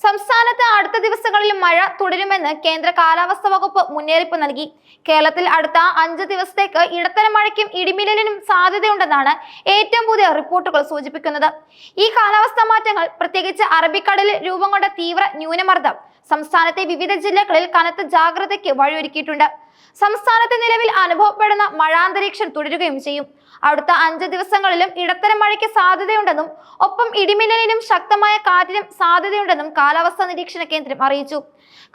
സംസ്ഥാനത്ത് അടുത്ത ദിവസങ്ങളിൽ മഴ തുടരുമെന്ന് കേന്ദ്ര കാലാവസ്ഥാ വകുപ്പ് മുന്നറിയിപ്പ് നൽകി. കേരളത്തിൽ അടുത്ത 5 ദിവസത്തേക്ക് ഇടത്തരം മഴയ്ക്കും ഇടിമിന്നലിനും സാധ്യതയുണ്ടെന്നാണ് ഏറ്റവും പുതിയ റിപ്പോർട്ടുകൾ സൂചിപ്പിക്കുന്നത്. ഈ കാലാവസ്ഥാ മാറ്റങ്ങൾ, പ്രത്യേകിച്ച് അറബിക്കടലിൽ രൂപം കൊണ്ട തീവ്ര ന്യൂനമർദ്ദം, സംസ്ഥാനത്തെ വിവിധ ജില്ലകളിൽ കനത്ത ജാഗ്രതയ്ക്ക് വഴിയൊരുക്കിയിട്ടുണ്ട്. സംസ്ഥാനത്ത് നിലവിൽ അനുഭവപ്പെടുന്ന മഴാന്തരീക്ഷം തുടരുകയും ചെയ്യും. അടുത്ത 5 ദിവസങ്ങളിലും ഇടത്തരം മഴയ്ക്ക് സാധ്യതയുണ്ടെന്നും ഒപ്പം ഇടിമിന്നലിനും ശക്തമായ കാറ്റിനും സാധ്യതയുണ്ടെന്നും കാലാവസ്ഥാ നിരീക്ഷണ കേന്ദ്രം അറിയിച്ചു.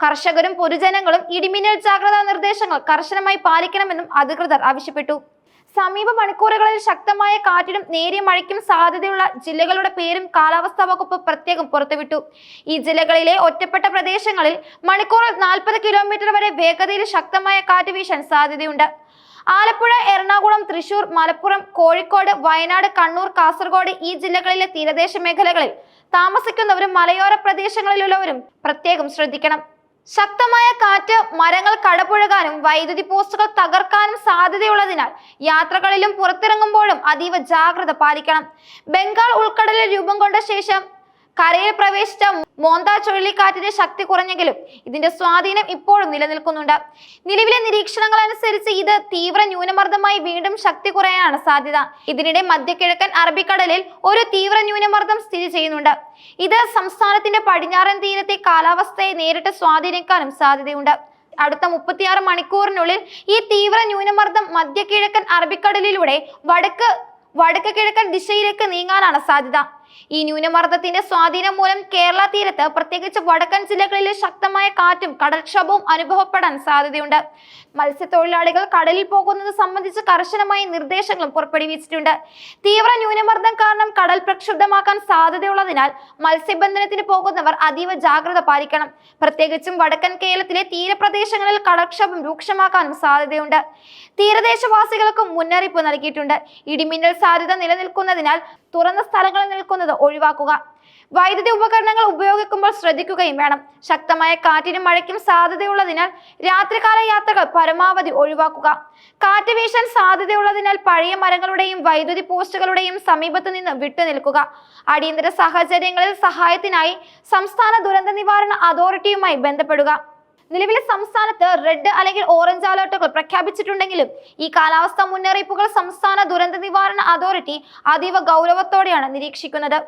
കർഷകരും പൊതുജനങ്ങളും ഇടിമിന്നൽ ജാഗ്രതാ നിർദ്ദേശങ്ങൾ കർശനമായി പാലിക്കണമെന്നും അധികൃതർ ആവശ്യപ്പെട്ടു. സമീപ മണിക്കൂറുകളിൽ ശക്തമായ കാറ്റിനും നേരിയ മഴയ്ക്കും സാധ്യതയുള്ള ജില്ലകളുടെ പേരും കാലാവസ്ഥാ വകുപ്പ് പ്രത്യേകം പുറത്തുവിട്ടു. ഈ ജില്ലകളിലെ ഒറ്റപ്പെട്ട പ്രദേശങ്ങളിൽ മണിക്കൂറിൽ 40 കിലോമീറ്റർ വരെ വേഗതയിൽ ശക്തമായ കാറ്റ് വീശാൻ സാധ്യതയുണ്ട്. ആലപ്പുഴ, എറണാകുളം, തൃശൂർ, മലപ്പുറം, കോഴിക്കോട്, വയനാട്, കണ്ണൂർ, കാസർഗോഡ് ഈ ജില്ലകളിലെ തീരദേശ മേഖലകളിൽ താമസിക്കുന്നവരും മലയോര പ്രദേശങ്ങളിലുള്ളവരും പ്രത്യേകം ശ്രദ്ധിക്കണം. ശക്തമായ കാറ്റ് മരങ്ങൾ കടപുഴകാനും വൈദ്യുതി പോസ്റ്റുകൾ തകർക്കാനും സാധ്യതയുള്ളതിനാൽ യാത്രകളിലും പുറത്തിറങ്ങുമ്പോഴും അതീവ ജാഗ്രത പാലിക്കണം. ബംഗാൾ ഉൾക്കടലിൽ രൂപം കൊണ്ട ശേഷം കരയിൽ പ്രവേശിച്ച മോന്ത ചുഴലിക്കാറ്റിന്റെ ശക്തി കുറഞ്ഞെങ്കിലും ഇതിന്റെ സ്വാധീനം ഇപ്പോഴും നിലനിൽക്കുന്നുണ്ട്. നിലവിലെ നിരീക്ഷണങ്ങൾ അനുസരിച്ച് ഇത് തീവ്ര ന്യൂനമർദ്ദമായി വീണ്ടും ശക്തി കുറയാനാണ് സാധ്യത. ഇതിനിടെ മധ്യകിഴക്കൻ അറബിക്കടലിൽ ഒരു തീവ്ര ന്യൂനമർദ്ദം സ്ഥിതി ചെയ്യുന്നുണ്ട്. ഇത് സംസ്ഥാനത്തിന്റെ പടിഞ്ഞാറൻ തീരത്തെ കാലാവസ്ഥയെ നേരിട്ട് സ്വാധീനിക്കാനും സാധ്യതയുണ്ട്. അടുത്ത 36 മണിക്കൂറിനുള്ളിൽ ഈ തീവ്ര ന്യൂനമർദ്ദം മധ്യകിഴക്കൻ അറബിക്കടലിലൂടെ വടക്ക് കിഴക്കൻ ദിശയിലേക്ക് നീങ്ങാനാണ് സാധ്യത. ഈ ന്യൂനമർദ്ദത്തിന്റെ സ്വാധീനം മൂലം കേരള തീരത്ത്, പ്രത്യേകിച്ച് വടക്കൻ ജില്ലകളിൽ ശക്തമായ കാറ്റും കടൽക്ഷോഭവും അനുഭവപ്പെടാൻ സാധ്യതയുണ്ട്. മത്സ്യത്തൊഴിലാളികൾ കടലിൽ പോകുന്നത് സംബന്ധിച്ച് കർശനമായ നിർദ്ദേശങ്ങളും പുറപ്പെടുവിച്ചിട്ടുണ്ട്. തീവ്ര ന്യൂനമർദ്ദം കാരണം കടൽ പ്രക്ഷുബ്ധമാക്കാൻ സാധ്യതയുള്ളതിനാൽ മത്സ്യബന്ധനത്തിന് പോകുന്നവർ അതീവ ജാഗ്രത പാലിക്കണം. പ്രത്യേകിച്ചും വടക്കൻ കേരളത്തിലെ തീരപ്രദേശങ്ങളിൽ കടൽക്ഷോഭം രൂക്ഷമാക്കാനും സാധ്യതയുണ്ട്. തീരദേശവാസികൾക്കും മുന്നറിയിപ്പ് നൽകിയിട്ടുണ്ട്. ഇടിമിന്നൽ സാധ്യത നിലനിൽക്കുന്നതിനാൽ തുറന്ന സ്ഥലങ്ങളിൽ നിൽക്കുന്നത് ഒഴിവാക്കുക. വൈദ്യുതി ഉപകരണങ്ങൾ ഉപയോഗിക്കുമ്പോൾ ശ്രദ്ധിക്കുകയും വേണം. ശക്തമായ കാറ്റിനും മഴയ്ക്കും സാധ്യതയുള്ളതിനാൽ രാത്രികാല യാത്രകൾ പരമാവധി ഒഴിവാക്കുക. കാറ്റ് വീശാൻ സാധ്യതയുള്ളതിനാൽ പഴയ മരങ്ങളുടെയും വൈദ്യുതി പോസ്റ്റുകളുടെയും സമീപത്തു നിന്ന് വിട്ടുനിൽക്കുക. അടിയന്തര സാഹചര്യങ്ങളിൽ സഹായത്തിനായി സംസ്ഥാന ദുരന്ത നിവാരണ അതോറിറ്റിയുമായി ബന്ധപ്പെടുക. നിലവിലെ സംസ്ഥാനത്ത് റെഡ് അല്ലെങ്കിൽ ഓറഞ്ച് അലർട്ടുകൾ പ്രഖ്യാപിച്ചിട്ടുണ്ടെങ്കിലും ഈ കാലാവസ്ഥാ മുന്നറിയിപ്പുകൾ സംസ്ഥാന ദുരന്ത നിവാരണ അതോറിറ്റി അതീവ ഗൗരവത്തോടെയാണ് നിരീക്ഷിക്കുന്നത്.